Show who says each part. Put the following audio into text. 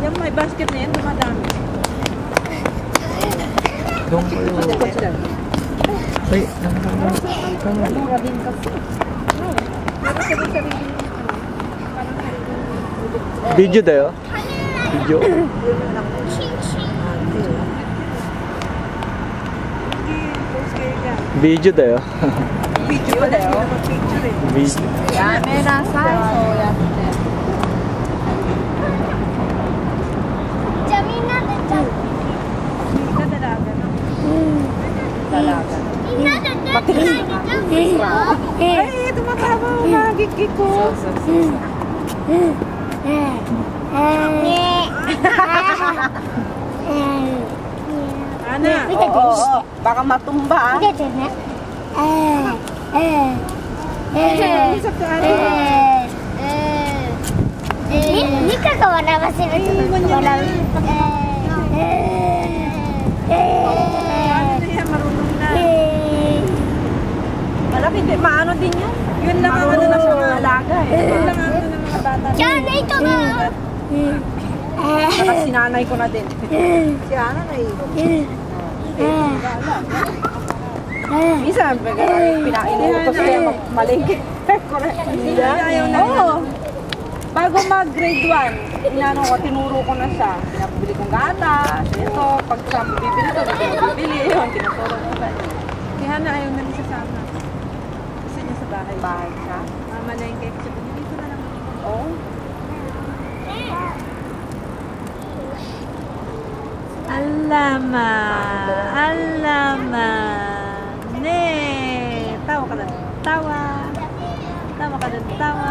Speaker 1: Yung may basket na yan, dumadami.
Speaker 2: Doon kayo. Ay,
Speaker 1: Mura din kasi. Pero sarili-sarili.
Speaker 2: video tayo? Video? Video tayo?
Speaker 1: Video pa tayo?
Speaker 2: Video.
Speaker 1: Yan, may nasa. So, yan. Dalaga. Matigas na nga. Ay, tumatama ang nagigig ko. Ana, oo. Baka matumba.
Speaker 3: Hindi ka kawana kasi
Speaker 1: Malaki din, maano din yan. Yun lang ang ano ng mga alaga eh. Yun lang ang ano ng mga bata.
Speaker 3: Diyan, ito na!
Speaker 1: Saka sinanay ko na din. Si Ana na minsan, pinainutos ko yung malingkit. Correct. Oo. Bago mag-grade 1, inano ko, tinuro ko na siya. Pinabili kong gatas. Ito, pag siya bibili ito, bibili yun. Tinuturo ko na. Si Hana ayaw na niya sasama. Gusto niya sa bahay. Bahay siya? Mama na yung cake. Sabi niya, dito na lang. Oo. Alama. Alama. Ne. Tawa ka na. Tawa. Tawa ka na. Tawa.